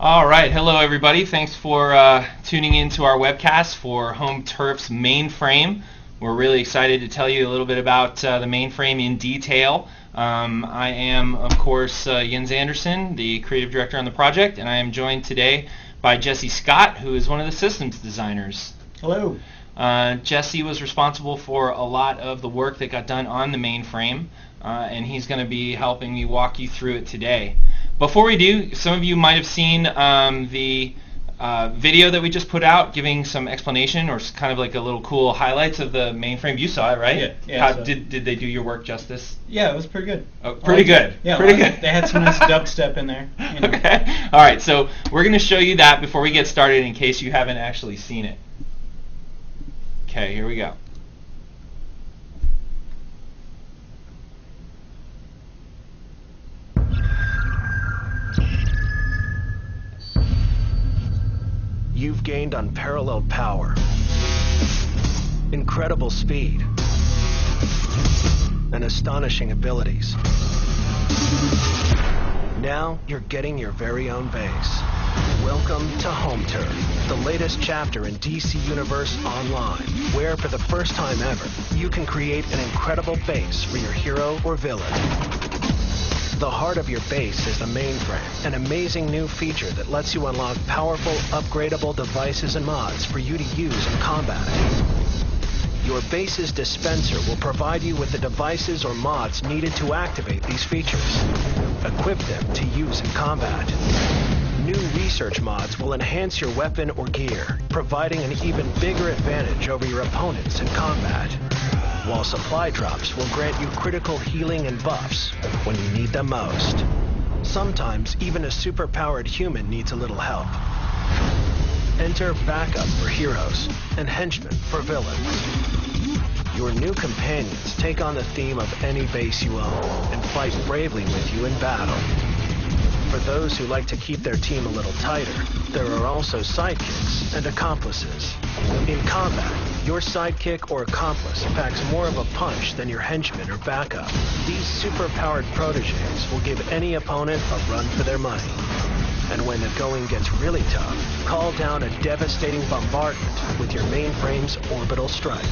All right, hello everybody. Thanks for tuning in to our webcast for Home Turf's Mainframe. We're really excited to tell you a little bit about the Mainframe in detail. I am, of course, Jens Anderson, the creative director on the project, and I am joined today by Jesse Scott, who is one of the systems designers. Hello. Jesse was responsible for a lot of the work that got done on the Mainframe, and he's going to be helping me walk you through it today. Before we do, some of you might have seen the video that we just put out giving some explanation or kind of like a little cool highlights of the Mainframe. You saw it, right? Yeah. Did they do your work justice? Yeah, it was pretty good. Oh, pretty good. Yeah, pretty good. They had some nice dubstep in there. You know. Okay. All right, so we're going to show you that before we get started in case you haven't actually seen it. Okay, here we go. You've gained unparalleled power, incredible speed, and astonishing abilities. Now you're getting your very own base. Welcome to Home Turf, the latest chapter in DC Universe Online, where for the first time ever, you can create an incredible base for your hero or villain. The heart of your base is the Mainframe, an amazing new feature that lets you unlock powerful, upgradable devices and mods for you to use in combat. Your base's dispenser will provide you with the devices or mods needed to activate these features. Equip them to use in combat. New research mods will enhance your weapon or gear, providing an even bigger advantage over your opponents in combat. While supply drops will grant you critical healing and buffs when you need them most. Sometimes even a superpowered human needs a little help. Enter backup for heroes and henchmen for villains. Your new companions take on the theme of any base you own and fight bravely with you in battle. For those who like to keep their team a little tighter, there are also sidekicks and accomplices. In combat, your sidekick or accomplice packs more of a punch than your henchman or backup. These super-powered proteges will give any opponent a run for their money. And when the going gets really tough, call down a devastating bombardment with your Mainframe's orbital strike.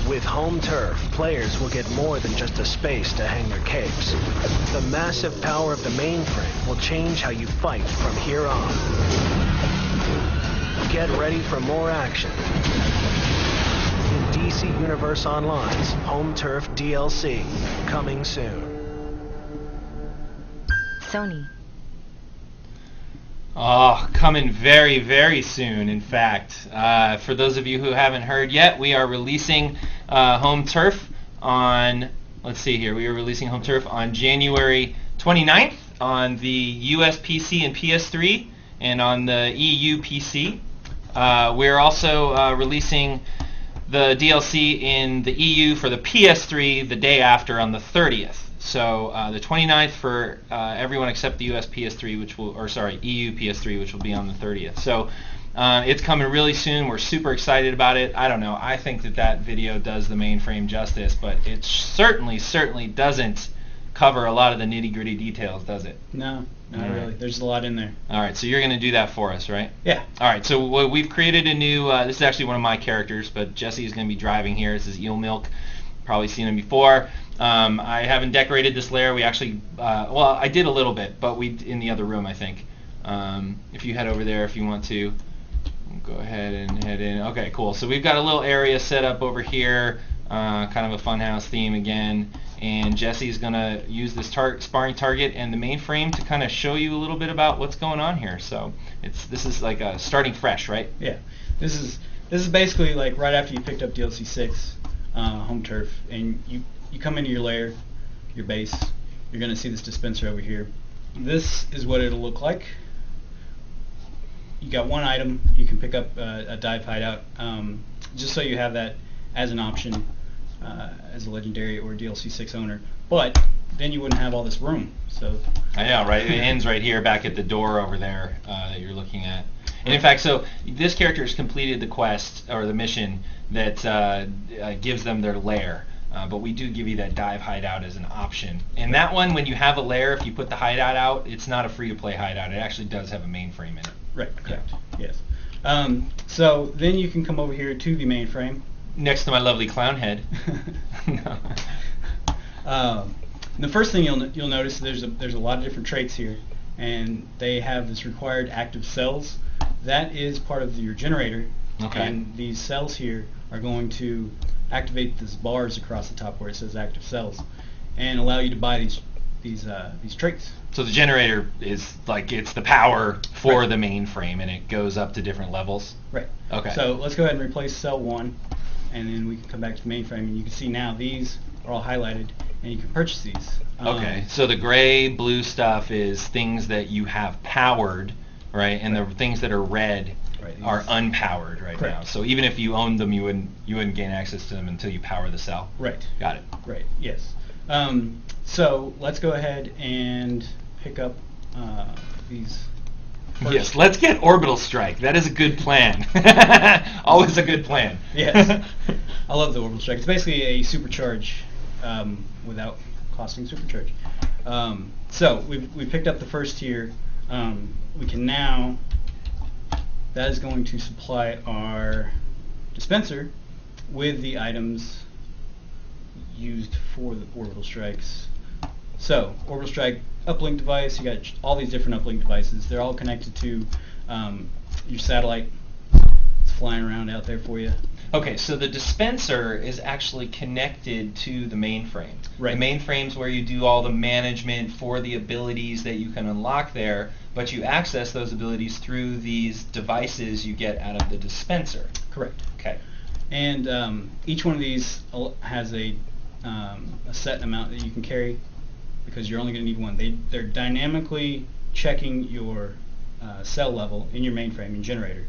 With Home Turf, players will get more than just a space to hang their capes. The massive power of the Mainframe will change how you fight from here on. Get ready for more action in DC Universe Online's Home Turf DLC, coming soon. Sony. Oh, coming very, very soon, in fact. For those of you who haven't heard yet, we are releasing Home Turf on, let's see here, we are releasing Home Turf on January 29th on the US PC and PS3 and on the EU PC. We're also releasing the DLC in the EU for the PS3 the day after on the 30th. So the 29th for everyone except the US PS3, which will, or sorry, EU PS3, which will be on the 30th. So it's coming really soon. We're super excited about it. I don't know. I think that video does the Mainframe justice, but it certainly doesn't cover a lot of the nitty-gritty details, does it? No, not really. There's a lot in there. All right, so you're going to do that for us, right? Yeah. All right, so we've created a new, this is actually one of my characters, but Jesse is going to be driving here. This is Eel Milk. Probably seen him before. I haven't decorated this layer. We actually, well, I did a little bit, but we in the other room, I think. If you head over there, if you want to, go ahead and head in. Okay, cool. So we've got a little area set up over here, kind of a funhouse theme again. And Jesse's gonna use this sparring target and the Mainframe to kind of show you a little bit about what's going on here. So this is like starting fresh, right? Yeah. This is basically like right after you picked up DLC 6. Home Turf, and you come into your lair, your base, you're going to see this dispenser over here. This is what it'll look like. You got one item, you can pick up a dive hideout, just so you have that as an option as a legendary or DLC 6 owner, but then you wouldn't have all this room. So I know, right? It ends right here back at the door over there that you're looking at. And in fact, so this character has completed the quest or the mission that gives them their lair. But we do give you that dive hideout as an option. And that one, when you have a layer, if you put the hideout out, it's not a free-to-play hideout. It actually does have a mainframe in it. Right, correct. Yes. So then you can come over here to the mainframe. Next to my lovely clown head. No. The first thing you'll notice there's a lot of different traits here, and they have this required active cells. That is part of your generator. Okay. And these cells here are going to activate these bars across the top where it says active cells, and allow you to buy these traits. So the generator is like, it's the power for the mainframe, and it goes up to different levels? Right. Okay. So let's go ahead and replace cell 1, and then we can come back to the mainframe, and you can see now these are all highlighted, and you can purchase these. Okay, so the gray, blue stuff is things that you have powered, right? And the things that are red are unpowered right now. So even if you owned them, you wouldn't gain access to them until you power the cell. Right. Got it. Right. Yes. So let's go ahead and pick up these. Yes, let's get Orbital Strike. That is a good plan. Always a good plan. Yes. I love the Orbital Strike. It's basically a supercharge without costing supercharge. So we picked up the first tier. We can now, that is going to supply our dispenser with the items used for the Orbital Strikes. So, Orbital Strike uplink device, you got all these different uplink devices. They're all connected to your satellite. It's flying around out there for you. Okay, so the dispenser is actually connected to the mainframe. Right. The mainframe's where you do all the management for the abilities that you can unlock there, but you access those abilities through these devices you get out of the dispenser. Correct. Okay. And each one of these has a set amount that you can carry, because you're only going to need one. They're dynamically checking your cell level in your mainframe and generator.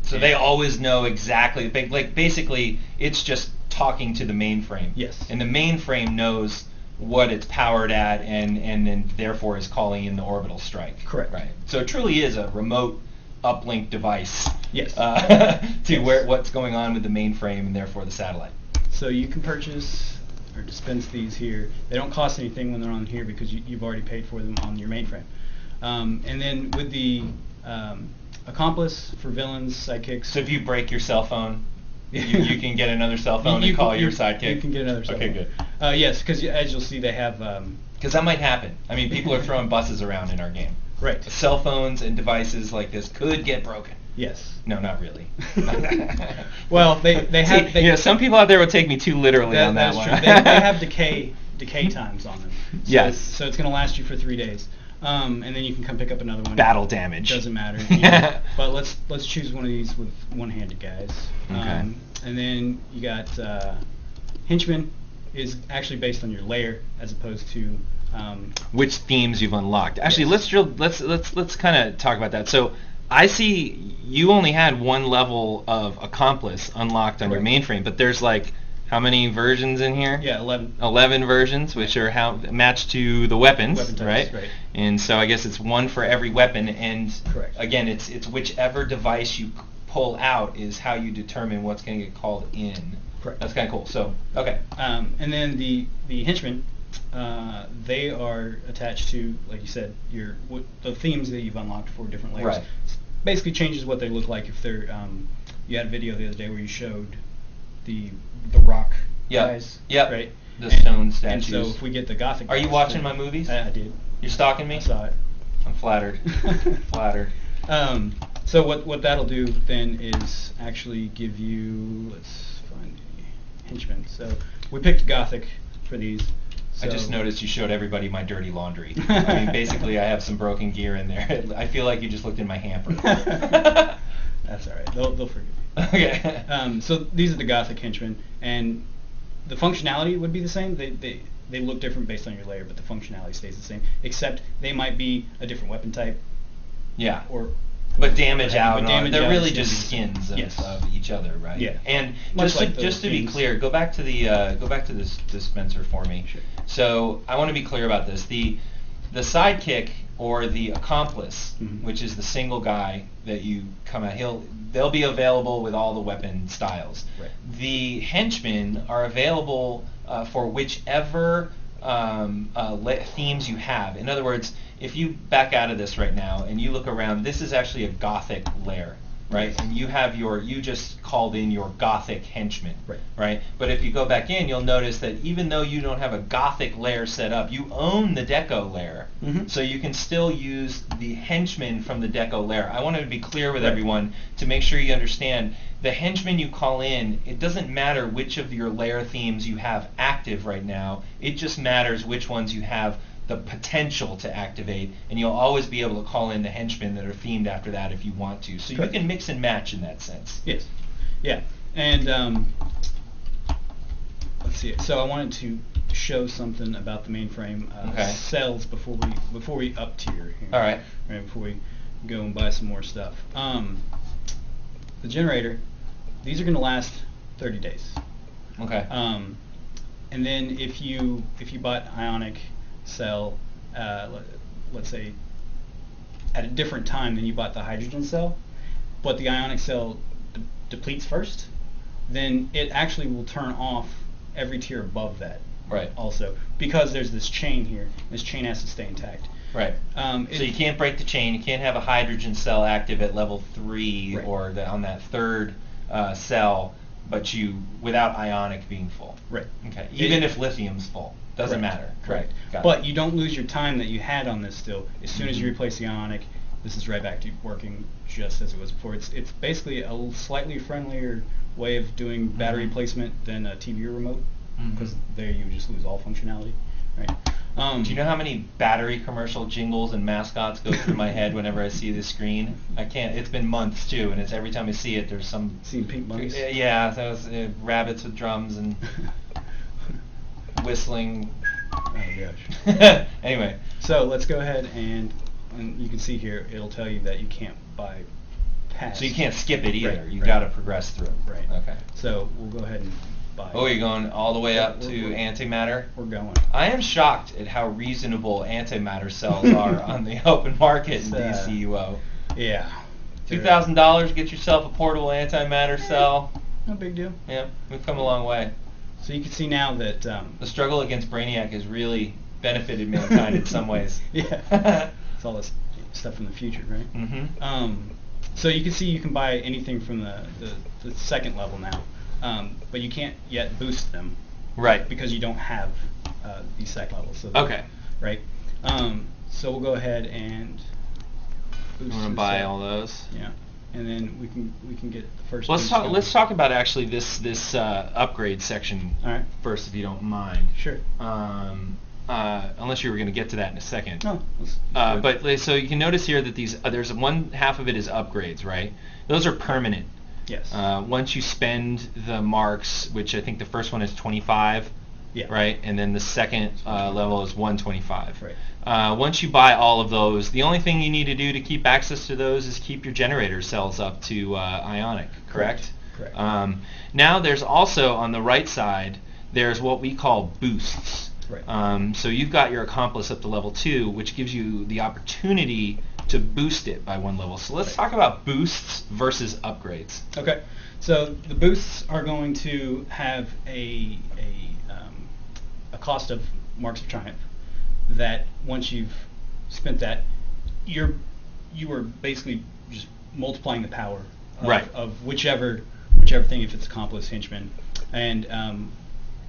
So they always know exactly, like basically it's just talking to the mainframe. Yes. And the mainframe knows what it's powered at, and then therefore is calling in the Orbital Strike. Correct. Right. So it truly is a remote uplink device. Yes. To what's going on with the mainframe and therefore the satellite. So you can purchase or dispense these here. They don't cost anything when they're on here because you've already paid for them on your mainframe. And then with the accomplice for villains, sidekicks. So if you break your cell phone, you can get another cell phone and call your sidekick? You can get another cell phone. Okay, good. Yes, because as you'll see, they have... Because that might happen. I mean, people are throwing buses around in our game. Right. Cell phones and devices like this could get broken. Yes. No, not really. Well, they have... See, some people out there would take me too literally on that one. True. They have decay times on them. So, yes. So it's going to last you for 3 days. And then you can come pick up another one. Battle damage. Doesn't matter. Yeah. But let's choose one of these with one-handed guys. Okay. And then you got Henchman is actually based on your layer as opposed to which themes you've unlocked. Actually, yes. let's kind of talk about that. So I see you only had one level of accomplice unlocked on your mainframe, but there's like how many versions in here? Yeah, 11. 11 versions, which are matched to the weapons, Weapon types, right? And so I guess it's one for every weapon, and correct. Again, it's whichever device you pull out is how you determine what's going to get called in. Correct. That's kind of cool. So, okay. And then the henchmen, they are attached to, like you said, the themes that you've unlocked for different layers. Right. Basically changes what they look like if they're. You had a video the other day where you showed the rock guys. Yep. Right. The stone statues. And so if we get the gothic. Are you watching my movies? I did. You're stalking me? I saw it. I'm flattered. Flattered. So what that'll do then is actually give you, let's find the henchman. So we picked gothic for these. So I just noticed you showed everybody my dirty laundry. I mean, basically I have some broken gear in there. I feel like you just looked in my hamper. That's all right. They'll forgive you. Okay. So these are the gothic henchmen, and the functionality would be the same. They look different based on your layer, but the functionality stays the same, except they might be a different weapon type. Yeah. But damage out. They're really is just skins of each other, right? Yeah. And Much just to be clear, go back to this dispenser for me. Sure. So I want to be clear about this. The sidekick or the accomplice, which is the single guy that you come at, they'll be available with all the weapon styles. Right. The henchmen are available for whichever themes you have. In other words, if you back out of this right now and you look around, this is actually a Gothic layer, right? And you have you just called in your Gothic henchman, right? But if you go back in, you'll notice that even though you don't have a Gothic layer set up, you own the Deco layer. So you can still use the henchman from the Deco layer. I wanted to be clear with everyone to make sure you understand the henchman you call in, it doesn't matter which of your layer themes you have active right now. It just matters which ones you have the potential to activate, and you'll always be able to call in the henchmen that are themed after that if you want to. So you can mix and match in that sense. Yes. Yeah. And let's see. So I wanted to show something about the mainframe cells before we up tier here. All right. Right, before we go and buy some more stuff. The generator, these are going to last 30 days. Okay. And then if you bought Ionic cell, let's say at a different time than you bought the hydrogen cell, but the Ionic cell depletes first, then it actually will turn off every tier above that. Right. Also, because there's this chain here. This chain has to stay intact. Right. So you can't break the chain. You can't have a hydrogen cell active at level 3 or on that third cell, but without Ionic being full. Right. Okay. Even if lithium's full, doesn't matter. Correct. But you don't lose your time that you had on this still. As soon as you replace the Ionic, this is right back to working just as it was before. It's basically a slightly friendlier way of doing battery placement than a TV remote, because there you just lose all functionality. Right. Do you know how many battery commercial jingles and mascots go through my head whenever I see this screen? I can't. It's been months too, and it's every time I see it, there's some. Seen pink bunnies? Yeah, those rabbits with drums and whistling. Oh gosh. Anyway, so let's go ahead and you can see here it'll tell you that you can't buy past. So you can't skip it either. Right, You got to progress through. Right. Okay. So we'll go ahead and buy. Oh, you're going all the way up to antimatter? We're going. I am shocked at how reasonable antimatter cells are on the open market in DCUO. Yeah. $2,000, get yourself a portable antimatter cell. No big deal. Yeah, we've come a long way. So you can see now that the struggle against Brainiac has really benefited mankind in some ways. Yeah. It's all this stuff from the future, right? So you can see you can buy anything from the second level now, but you can't yet boost them. Right. Because you don't have these second levels. So okay. Right. So we'll go ahead and boost. I'm gonna buy all those. Yeah. And then we can get the first. Let's talk about actually this upgrade section first, if you don't mind. Sure. Unless you were going to get to that in a second. No. But so you can notice here that these there's one half of it is upgrades, right? Those are permanent. Yes. Once you spend the marks, which I think the first one is 25. Yeah. Right, and then the second level is 125. Right. Once you buy all of those, the only thing you need to do to keep access to those is keep your generator cells up to Ionic, correct? Correct. Now there's also on the right side, there's what we call boosts. Right. So you've got your Accomplice up to level 2, which gives you the opportunity to boost it by one level. So let's talk about boosts versus upgrades. Okay. So the boosts are going to have a cost of Marks of Triumph, that once you've spent that, you are basically just multiplying the power of whichever thing, if it's Accomplice, Henchman, and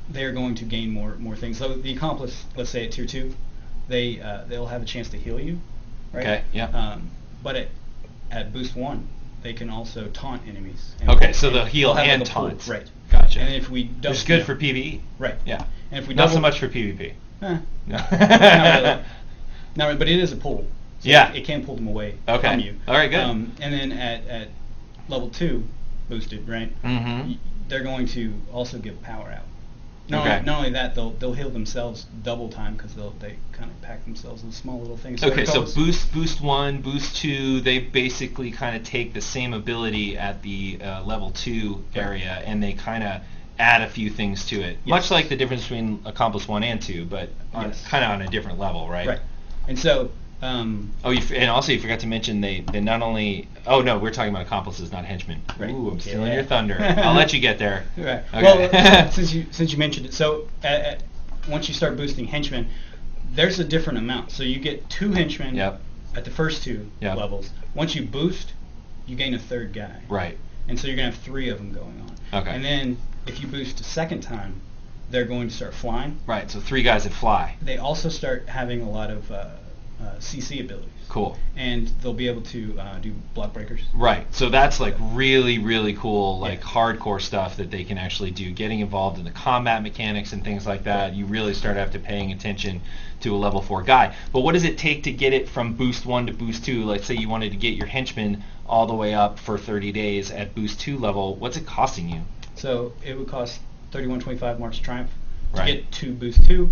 they're going to gain more things. So the Accomplice, let's say at tier 2, they'll have a chance to heal you, right? Okay. Yeah. But at boost 1, they can also taunt enemies. Okay, so they'll heal and taunt. Right. Gotcha. And if we double, it's good for PvE. Right. Yeah. And if we not so much for PvP. No. No. Not really, but it is a pull. So yeah. It can pull them away okay. from you. All right, good. And then at level 2, boosted, right? Mm-hmm. They're going to also give power out. Not only that, they'll heal themselves double time, because they kind of pack themselves in small little things. Okay, so boost 1, boost 2, they basically kind of take the same ability at the level 2 area, and they kind of add a few things to it. Yes. Much like the difference between Accomplice 1 and 2, but kind of on a different level, right? Right. And so Um, and also you forgot to mention they not only. Oh no, we're talking about accomplices, not henchmen. Right. Ooh, I'm stealing Yeah. your thunder. I'll let you get there. Right. Okay. Well, since you mentioned it, so once you start boosting henchmen, there's a different amount. So you get 2 henchmen Yep. at the first 2 Yep. levels. Once you boost, you gain a 3rd guy. Right. And so you're gonna have 3 of them going on. Okay. And then if you boost a second time, they're going to start flying. Right. So 3 guys that fly. They also start having a lot of CC abilities. Cool. And they'll be able to do block breakers. Right. So that's like really, really cool, like Yeah. hardcore stuff that they can actually do. Getting involved in the combat mechanics and things like that, you really start after paying attention to a level 4 guy. But what does it take to get it from boost 1 to boost 2? Let's say you wanted to get your henchman all the way up for 30 days at boost 2 level. What's it costing you? So it would cost 31.25 Marks of Triumph to Right. get to boost 2,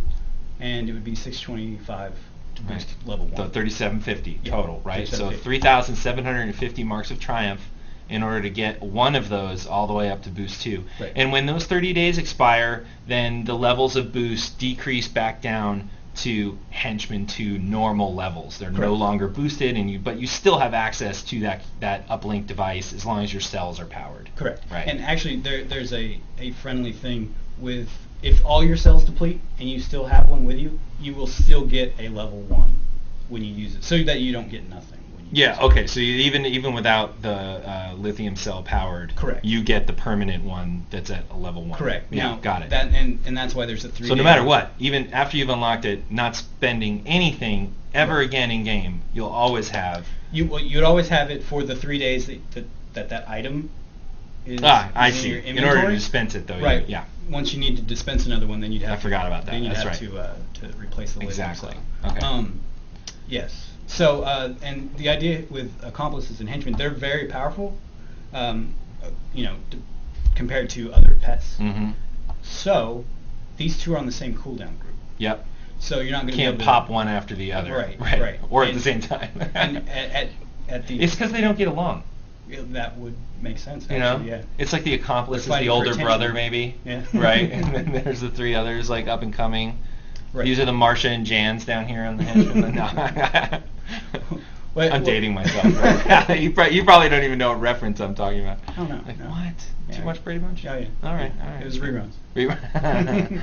and it would be 625 to boost level 1. So 3750 Yeah, total, right? So 3750. 3,750 Marks of Triumph in order to get one of those all the way up to boost 2. Right. And when those 30 days expire, then the levels of boost decrease back down to henchmen to normal levels. They're no Correct. longer boosted, but you still have access to that uplink device as long as your cells are powered. Correct. Right. And actually, there's a friendly thing with, if all your cells deplete and you still have one with you, you will still get a level 1 when you use it, so that you don't get nothing when you use Yeah. it. Okay. So even without the lithium cell powered, Correct. you get the permanent one that's at a level 1. Correct. Yeah. Now, Got it. That and that's why there's a 3. So no matter what, even after you've unlocked it, not spending anything ever again in game, you'll always have. You'd always have it for the 3 days that item is. I is in see. your In inventory. order to dispense it, though. Right. Yeah. Once you need to dispense another one, then you'd have. I forgot about that. Then you'd That's have right. to replace the lithium Exactly. cell. Okay. Yes. So and the idea with accomplices and henchmen, they're very powerful. Compared to other pets. Mm-hmm. So these 2 are on the same cooldown group. Yep. So you're not going to Can't pop one after the other. Right. Or at And- the same time. And at the It's because they don't get along. that would make sense. You know, Actually, yeah. it's like the accomplice is They're the fighting for older attention. brother, maybe. Yeah. Right. And then there's the 3 others, like up and coming. Right. These are the Marsha and Jans down here on the henchmen. No. Wait, I'm well- dating myself. Right? you probably don't even know what reference I'm talking about. Oh no. Like no. what? Yeah. Too much Brady Bunch? Oh yeah. All right. It was reruns. Rerun.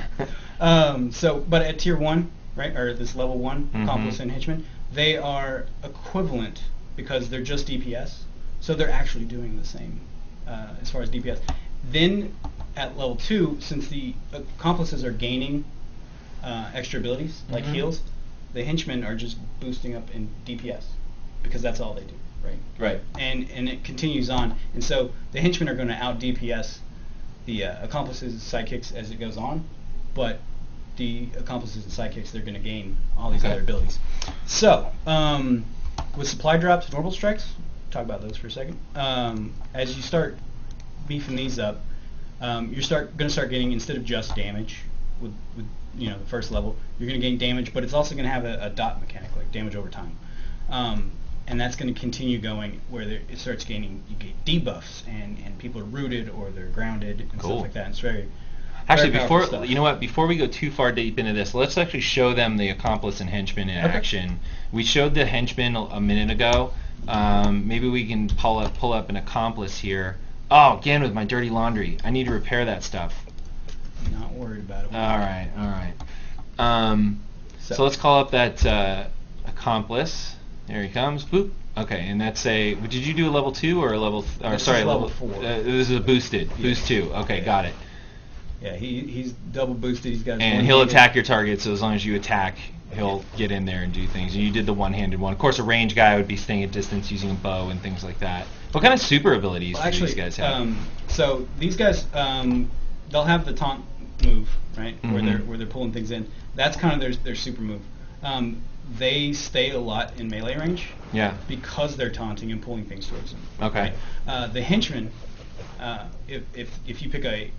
But at tier 1, right, or this level 1 Mhm. accomplice and henchman, they are equivalent because they're just DPS, so they're actually doing the same as far as DPS. Then at level 2, since the accomplices are gaining extra abilities like Mhm. heals, the henchmen are just boosting up in DPS because that's all they do, right? Right. And it continues on, and so the henchmen are going to out DPS the accomplices and sidekicks as it goes on, but the accomplices and sidekicks, they're going to gain all these Okay. other abilities. So with supply drops, normal strikes, talk about those for a second. As you start beefing these up, you're going to start getting, instead of just damage with the first level, you're going to gain damage, but it's also going to have a dot mechanic, like damage over time. And that's going to continue going where it starts gaining, you get debuffs, and people are rooted or they're grounded and Cool. stuff like that. And it's very Actually, very powerful before stuff. you know what, before we go too far deep into this, let's actually show them the accomplice and henchman in Okay. action. We showed the henchman a minute ago. Maybe we can pull up an accomplice here. Oh, again with my dirty laundry. I need to repair that stuff. I'm not worried about it. All right. So let's call up that accomplice. There he comes. Boop. Okay, and that's a. Did you do a level 2 or a level? This is level 4. This is a boosted. Yeah. Boost 2. Okay, Yeah. got it. Yeah, he's double boosted. He's got. his And he'll one-handed- attack your target, so as long as you attack, he'll get in there and do things. And you did the one-handed one. Of course, a range guy would be staying at distance using a bow and things like that. What kind of super abilities Well, do actually, these guys have? so these guys, they'll have the taunt move, right, where Mhm. they're pulling things in. That's kind of their super move. They stay a lot in melee range. Yeah. Because they're taunting and pulling things towards them. Okay. Right? The henchmen, if you pick a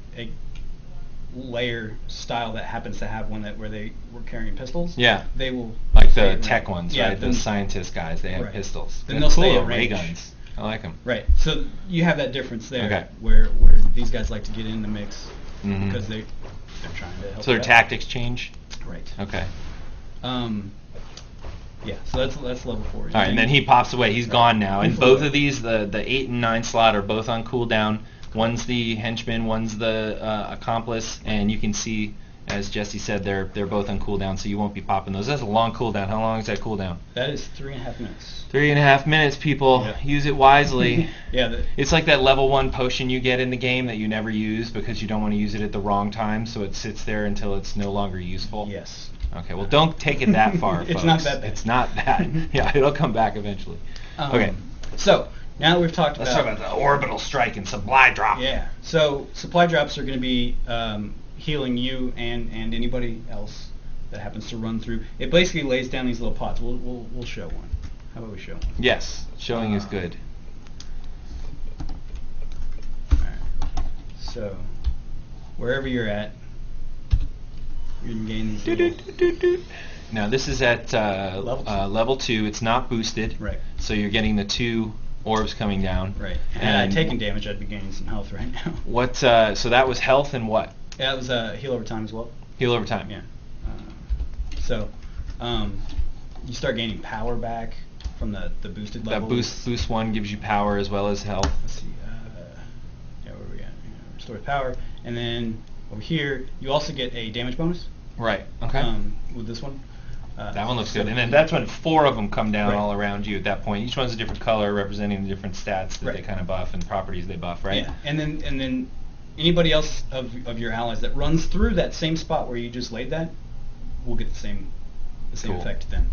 layer style that happens to have one where they were carrying pistols, Yeah. they will Like stay the in tech range. ones, Yeah, right? then- Those scientist guys, they have Right. pistols. Then They're they'll stay cool at ray range. guns. I like them. Right. So you have that difference there, Okay. where these guys like to get in the mix Mhm. because they're trying to help. So their you out. tactics change? Right. Okay. Yeah, so that's level 4. All right, and then he pops away. He's gone now. And both of these, the 8 and 9 slot, are both on cooldown. One's the henchman, one's the accomplice, and you can see, as Jesse said, they're both on cooldown, so you won't be popping those. That's a long cooldown. How long is that cooldown? That is 3.5 minutes. 3.5 minutes, people. Yeah. Use it wisely. Yeah. It's like that level 1 potion you get in the game that you never use because you don't want to use it at the wrong time, so it sits there until it's no longer useful. Yes. Okay, well, don't take it that far, It's folks. not that bad. It's not bad. Yeah, it'll come back eventually. Okay. So, now that we've talked Let's talk about the orbital strike and supply drop. Yeah. So, supply drops are going to be healing you and anybody else that happens to run through. It basically lays down these little pots. We'll show one. How about we show one? Yes, showing is good. Alright. So, wherever you're at, you're going to gain these Now, this is at level 2. It's not boosted. Right. So you're getting the 2 orbs coming down. Right. And I'd taken damage, I'd be gaining some health right now. What? So that was health and what? Yeah, it was heal over time as well. Heal over time. Yeah. So, you start gaining power back from the boosted level. That boost 1 gives you power as well as health. Let's see. Yeah, where are we at? Restore power, and then over here you also get a damage bonus. Right. Okay. With this one. That one looks good. And then that's when 4 of them come down Right. all around you at that point. Each one's a different color representing the different stats that Right. they kind of buff and properties they buff, right? Yeah. And then anybody else of your allies that runs through that same spot where you just laid that will get the same Cool. effect then,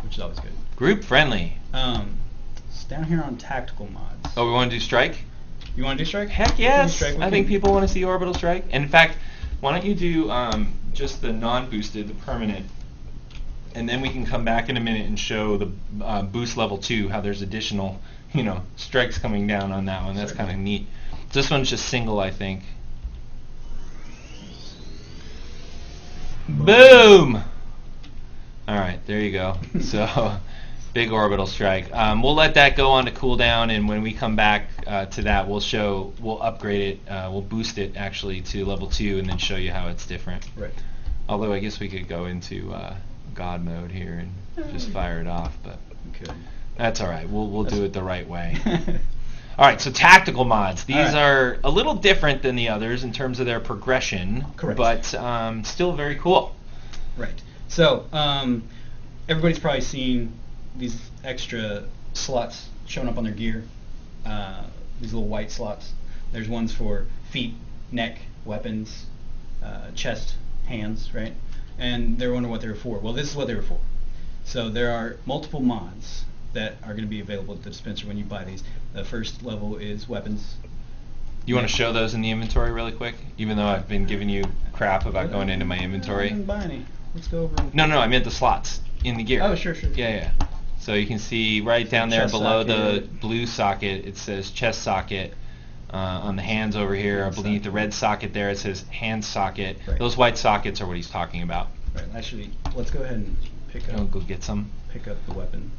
which is always good. Group friendly. It's down here on tactical mods. Oh, we want to do strike? You want to do strike? Heck We yes. can do strike. I think people want to see orbital strike. And in fact, why don't you do just the non-boosted, the permanent, and then we can come back in a minute and show the boost level 2, how there's additional, strikes coming down on that one. That's Sure. kind of neat. This one's just single, I think. Boom! All right, there you go. So, big orbital strike. We'll let that go on to cooldown, and when we come back to that, we'll upgrade it, we'll boost it actually to level 2, and then show you how it's different. Right. Although I guess we could go into God mode here and just fire it off, but Okay. that's all right. We'll do it the right way. All right, so tactical mods. These All right. are a little different than the others in terms of their progression, Correct. but still very cool. Right. So, everybody's probably seen these extra slots showing up on their gear. These little white slots. There's ones for feet, neck, weapons, chest, hands, right? And they're wondering what they were for. Well, this is what they were for. So there are multiple mods that are going to be available at the dispenser when you buy these. The first level is weapons. You want to show those in the inventory really quick? Even though I've been giving you crap about going into my I inventory. didn't buy any. Let's go over. And No, I meant the slots in the gear. Oh, sure. Yeah. So you can see right down there Chest below the socket. blue socket, it says chest socket. On the hands over here, Hand beneath the socket. red socket there, it says hand socket. Right. Those white sockets are what he's talking about. Right. Actually, let's go ahead and pick I'll up go get some. the weapon.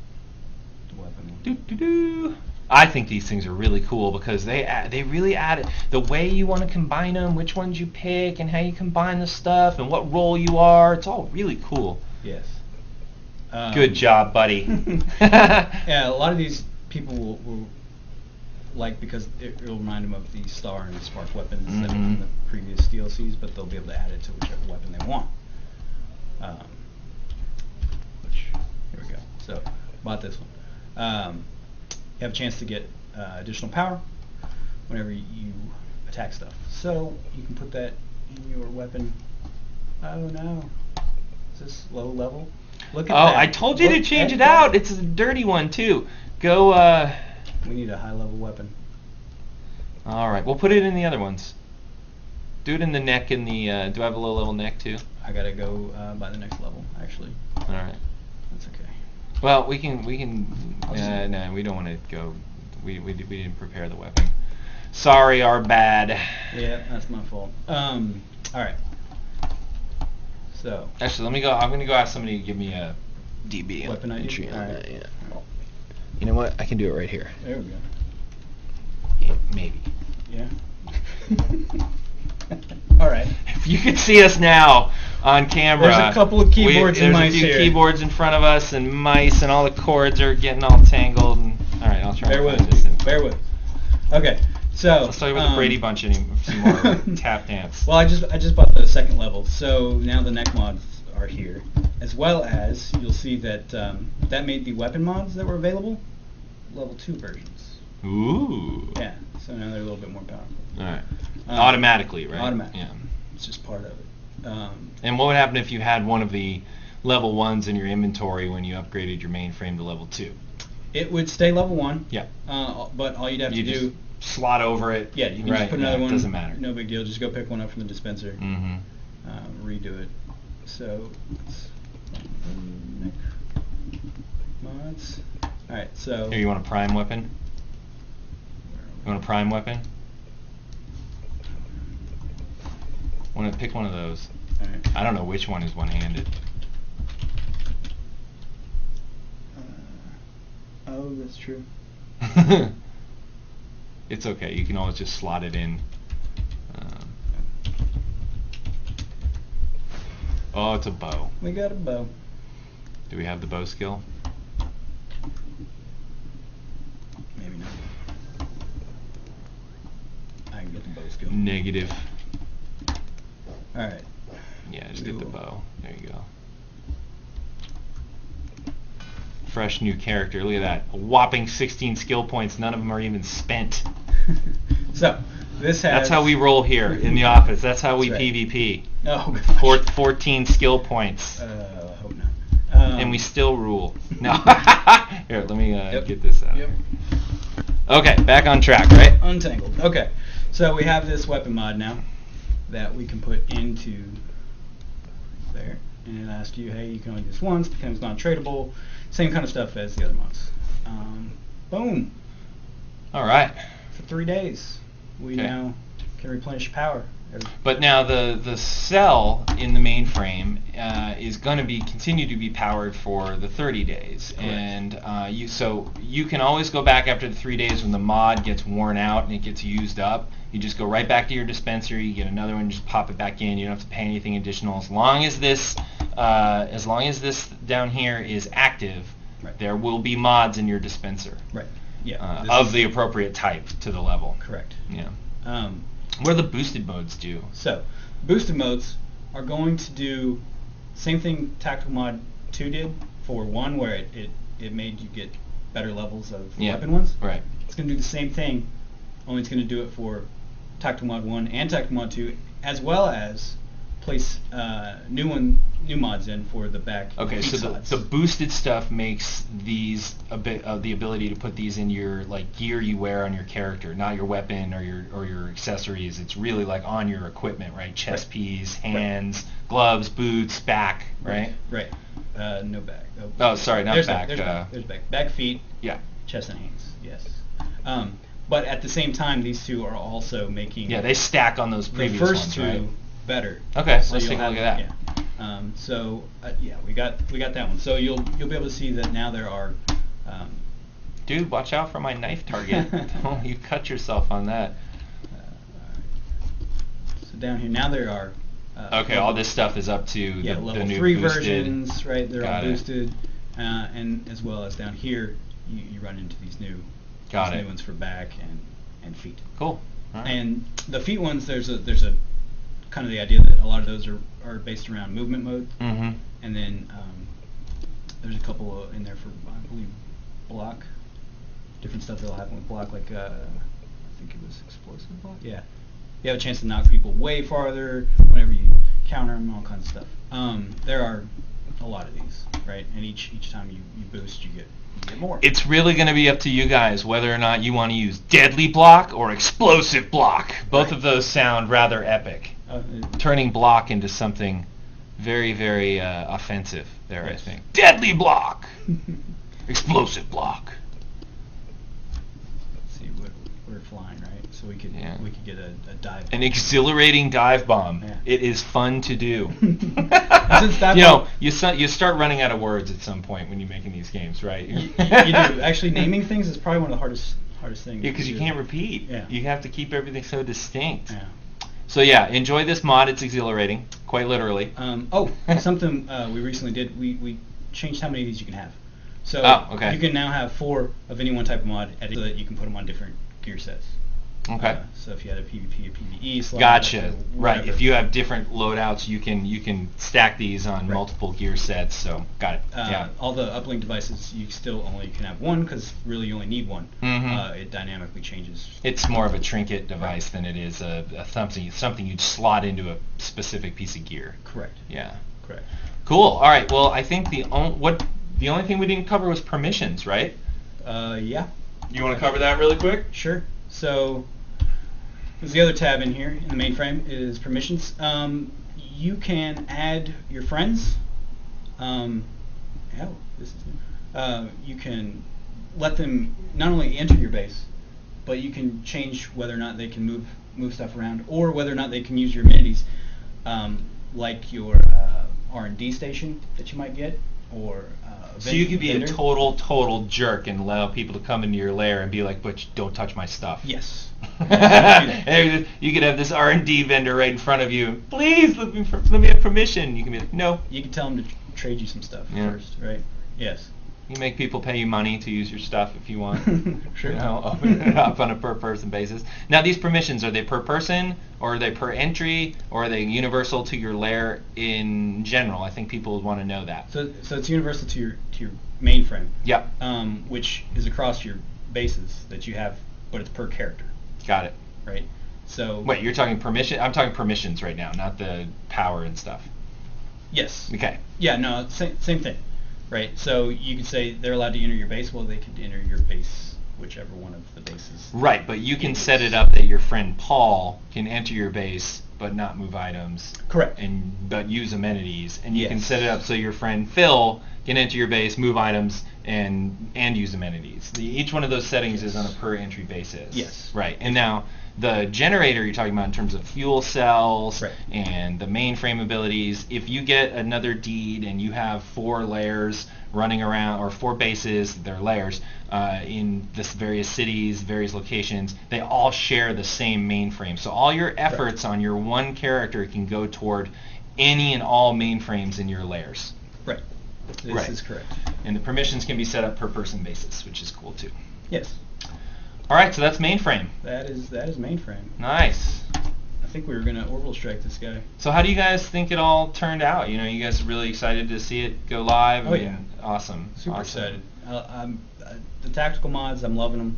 The weapon one. Doo-doo-doo. I think these things are really cool because they really added the way you want to combine them, which ones you pick, and how you combine the stuff, and what role you are. It's all really cool. Yes. Good job, buddy. Yeah, a lot of these people will like because it'll remind them of the Star and Spark weapons that were in the previous DLCs, but they'll be able to add it to whichever weapon they want. Here we go. So, bought this one. You have a chance to get additional power whenever you attack stuff. So, you can put that in your weapon. Oh no. Is this low level? Look at that. I told you to Look change at it that. out. It's a dirty one, too. Go, We need a high level weapon. all right, we'll put it in the other ones. Do it in the neck and the, do I have a low level neck, too? I gotta go by the next level, actually. All right. That's okay. Well, we can, I'll just- no, we don't want to go, we didn't prepare the weapon. Sorry, our bad. Yeah, that's my fault. Alright. So, Actually, I'm going to go ask somebody to give me a DB Weapon ID? entry on Alright. that, yeah. You know what? I can do it right here. there we go. Yeah, maybe. Yeah. All right. If you could see us now on camera, There's a couple of keyboards and mice There's a few here. keyboards in front of us and mice, and all the cords are getting all tangled. And all right, I'll try Bear and with find us. this. Bear with us. Okay. So Let's talk about the Brady Bunch some more tap dance. Well, I just bought the second level, so now the neck mods are here, as well as you'll see that that made the weapon mods that were available level 2 versions. Ooh. Yeah. So now they're a little bit more powerful. All right. Automatically, right? Automatically. Yeah. It's just part of it. And what would happen if you had one of the level 1s in your inventory when you upgraded your mainframe to level 2? It would stay level 1. Yeah. But all you'd have to do. Slot over it. Yeah, you can just put another one. Doesn't matter. No big deal. Just go pick one up from the dispenser. Mm-hmm. Redo it. So, neck mods. All right. So. Here, you want a prime weapon? You want a prime weapon? Want to pick one of those? All right. I don't know which one is one-handed. Oh, that's true. It's okay. You can always just slot it in. Oh, it's a bow. We got a bow. Do we have the bow skill? Maybe not. I can get the bow skill. Negative. All right. Yeah, just get the Cool. bow. There you go. Fresh new character. Look at that. A whopping 16 skill points. None of them are even spent. So, this has... That's how we roll here in the office. That's how we That's right. PvP. Oh, gosh. 14 skill points. I hope not. And we still rule. No. Here, let me Yep. get this out. Yep. Okay, back on track, right? Untangled. Okay. So, we have this weapon mod now that we can put into there. And it asks you, hey, you can only do this once, becomes non-tradable. Same kind of stuff as the other mods. Boom. All right. For 3 days, we Okay. now can replenish power. But now the cell in the mainframe is going to continue to be powered for the 30 days, Correct. and you can always go back after the 3 days when the mod gets worn out and it gets used up. You just go right back to your dispenser. You get another one, just pop it back in. You don't have to pay anything additional as long as this down here is active. Right. There will be mods in your dispenser. Right. Yeah. This Of is- the appropriate type to the level. Correct. Yeah. Um, What do the boosted modes do? So, boosted modes are going to do same thing Tactical Mod 2 did for 1, where it made you get better levels of Yeah. weapon ones. Right. It's going to do the same thing, only it's going to do it for Tactical Mod 1 and Tactical Mod 2, as well as place new mods in for the back. Okay, feet so slots. the boosted stuff makes these a bit of the ability to put these in your like gear you wear on your character, not your weapon or your accessories. It's really like on your equipment, right? Chest Right. piece, hands, gloves, boots, back, right? Right. No back. Oh, sorry, not there's back. There's back. Back, feet, Yeah, chest, and hands. Yes. But at the same time, these two are also making yeah, they stack on those the previous first ones, two right? better. Okay, So let's you'll take a look have- at that. Yeah. Yeah, we got that one. So you'll be able to see that now there are. Dude, watch out for my knife target. Oh, you cut yourself on that. So down here now there are. Okay, all this stuff is up to Yeah, the level new 3 boosted. versions, right? They're all Got it. boosted, and as well as down here, you run into these new ones for back and feet. Cool. All right. And the feet ones, there's a kind of the idea that a lot of those are based around movement mode, Mm-hmm. and then there's a couple in there for I believe block, different stuff that'll happen with block, like I think it was explosive block. Yeah, you have a chance to knock people way farther whenever you counter them, all kinds of stuff. There are a lot of these, right? And each time you boost, you get more. It's really going to be up to you guys whether or not you want to use deadly block or explosive block. Both of those sound rather epic. Turning block into something very, very offensive there, Yes. I think. Deadly block! Explosive block. Let's see, we're flying, right? So we could Yeah. get a dive. An exhilarating dive bomb. Yeah. It is fun to do. Since dive You know, bomb- you start running out of words at some point when you're making these games, right? you do. Actually, naming things is probably one of the hardest things. Yeah, because to you do. can't repeat. Yeah. You have to keep everything so distinct. Yeah. So yeah, enjoy this mod. It's exhilarating, quite literally. Something we recently did. We changed how many of these you can have. So okay. you can now have 4 of any one type of mod, so that you can put them on different gear sets. Okay. So if you had a PvP or PvE slot, Gotcha. or Right. whatever. If you have different loadouts, you can stack these on multiple gear sets. So got it. Yeah. All the uplink devices, you still only can have one, because really you only need one. It dynamically changes. It's more of a trinket device than it is a something you'd slot into a specific piece of gear. Correct. Yeah. Correct. Cool. All right. Well, I think the only thing we didn't cover was permissions, right? Yeah. You want to cover that really quick? Sure. So there's the other tab in here in the mainframe is permissions. You can add your friends. This is new. You can let them not only enter your base, but you can change whether or not they can move stuff around, or whether or not they can use your amenities, like your R&D station that you might get, or so you could be vendor. a total jerk and allow people to come into your lair and be like, but don't touch my stuff. Yes. And you could have this R&D vendor right in front of you. Please let me have permission. You can be like, no. You can tell them to trade you some stuff first, right? Yes. You make people pay you money to use your stuff if you want. Sure. You know, open it up on a per person basis. Now these permissions, are they per person, or are they per entry, or are they universal to your lair in general? I think people would want to know that. So it's universal to your mainframe. Yep. Which is across your bases that you have, but it's per character. Got it. Right. So. Wait, you're talking permission? I'm talking permissions right now, not the power and stuff. Yes. Okay. Yeah. No. Same thing. Right. So you could say they're allowed to enter your base. Well, they could enter your base, whichever one of the bases. Right, but you can set it up that your friend Paul can enter your base but not move items. Correct. But use amenities, and you can set it up so your friend Phil can enter your base, move items, and use amenities. Each one of those settings is on a per entry basis. Yes. Right. And now the generator you're talking about in terms of fuel cells right. and the mainframe abilities, if you get another deed and you have 4 layers running around, or 4 bases, they're layers, in this various cities, various locations, they all share the same mainframe. So all your efforts on your one character can go toward any and all mainframes in your layers. Right. This is correct. And the permissions can be set up per person basis, which is cool too. Yes. All right, so that's mainframe. That is mainframe. Nice. I think we were gonna orbital strike this guy. So how do you guys think it all turned out? You know, you guys are really excited to see it go live. Oh yeah. Awesome. Super awesome. excited. The tactical mods, I'm loving them.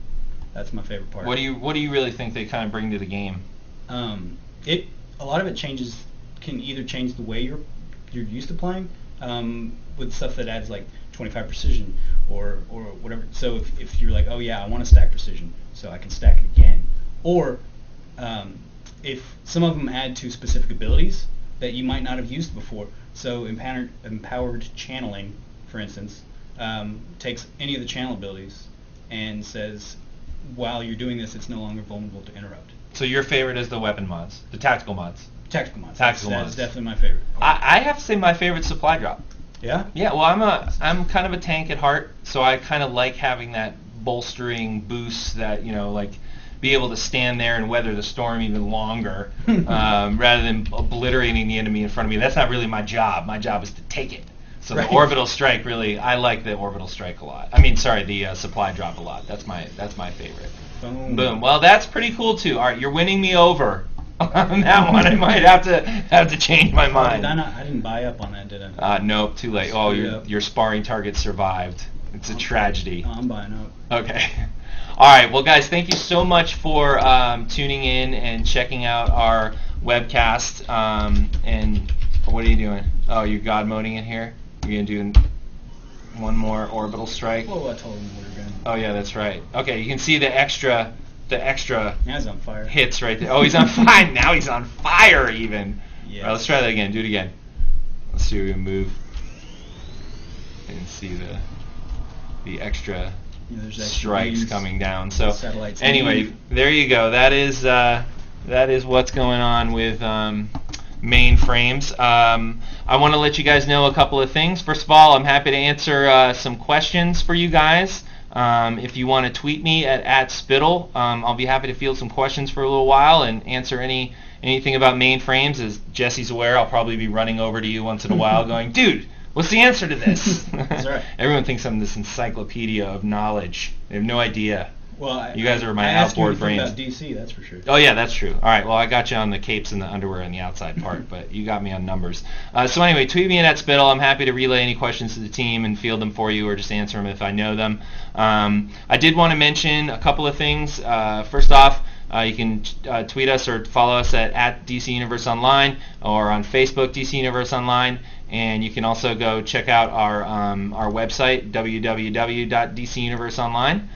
That's my favorite part. What do you really think they kind of bring to the game? A lot of it can either change the way you're used to playing, with stuff that adds like 25 precision or whatever. So if you're like, oh yeah, I want to stack precision, so I can stack it again. Or if some of them add to specific abilities that you might not have used before. So empowered channeling, for instance, takes any of the channel abilities and says, while you're doing this, it's no longer vulnerable to interrupt. So your favorite is the weapon mods, the tactical mods. Tactical mods. Tactical That's mods. definitely my favorite. I have to say my favorite supply drop. Yeah? Yeah, well, I'm kind of a tank at heart, so I kind of like having that bolstering boost that, you know, like be able to stand there and weather the storm even longer, rather than obliterating the enemy in front of me. That's not really my job. My job is to take it. So right. The orbital strike, really, I like the orbital strike a lot. I mean, sorry, the supply drop a lot. That's my favorite. Boom. Well, that's pretty cool too. All right, you're winning me over on that one. I might have to change my mind. I didn't buy up on that, did I? Nope, too late. Oh, your sparring target survived. It's a tragedy. Oh, I'm buying up. Okay. All right. Well, guys, thank you so much for tuning in and checking out our webcast. And what are you doing? Oh, you're god moding in here? You're going to do one more orbital strike? Oh, I told him we were going to. Oh, yeah, that's right. Okay, you can see the extra Now he's on fire. hits right there. Oh, he's on fire. Now he's on fire even. Yes. All right, let's try that again. Do it again. Let's see if we can move and see the extra strikes coming down. So anyway, there you go. That is what's going on with mainframes. I want to let you guys know a couple of things. First of all, I'm happy to answer some questions for you guys. If you want to tweet me at Spittle, I'll be happy to field some questions for a little while and answer anything about mainframes. As Jesse's aware, I'll probably be running over to you once in a while going, dude, what's the answer to this? That's right. Everyone thinks I'm this encyclopedia of knowledge. They have no idea. Well, you guys are my I asked outboard you brains. about DC, that's for sure. Oh yeah, that's true. All right, well I got you on the capes and the underwear and the outside part, but you got me on numbers. So anyway, tweet me in at Spittle. I'm happy to relay any questions to the team and field them for you, or just answer them if I know them. I did want to mention a couple of things. First off, you can tweet us or follow us at DC Universe Online, or on Facebook, DC Universe Online. And you can also go check out our website, www.dcuniverseonline.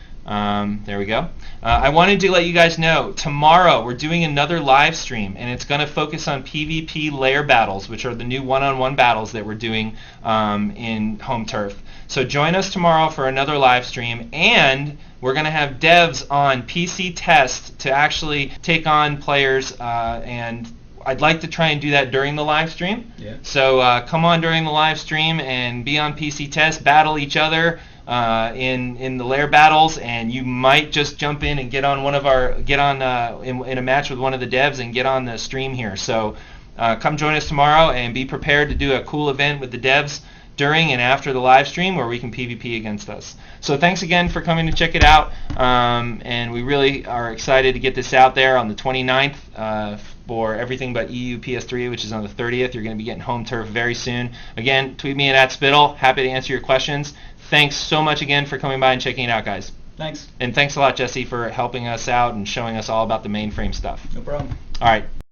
There we go. I wanted to let you guys know, tomorrow we're doing another live stream, and it's going to focus on PvP lair battles, which are the new one-on-one battles that we're doing in Home Turf. So join us tomorrow for another live stream, and we're going to have devs on PC test to actually take on players, and I'd like to try and do that during the live stream. Yeah. So come on during the live stream and be on PC test, battle each other in the lair battles, and you might just jump in and get on in a match with one of the devs and get on the stream here. So come join us tomorrow and be prepared to do a cool event with the devs during and after the live stream where we can PvP against us. So thanks again for coming to check it out, and we really are excited to get this out there on the 29th for everything but EU PS3, which is on the 30th. You're going to be getting Home Turf very soon. Again, tweet me at Spittle. Happy to answer your questions. Thanks so much again for coming by and checking it out, guys. Thanks. And thanks a lot, Jesse, for helping us out and showing us all about the mainframe stuff. No problem. All right.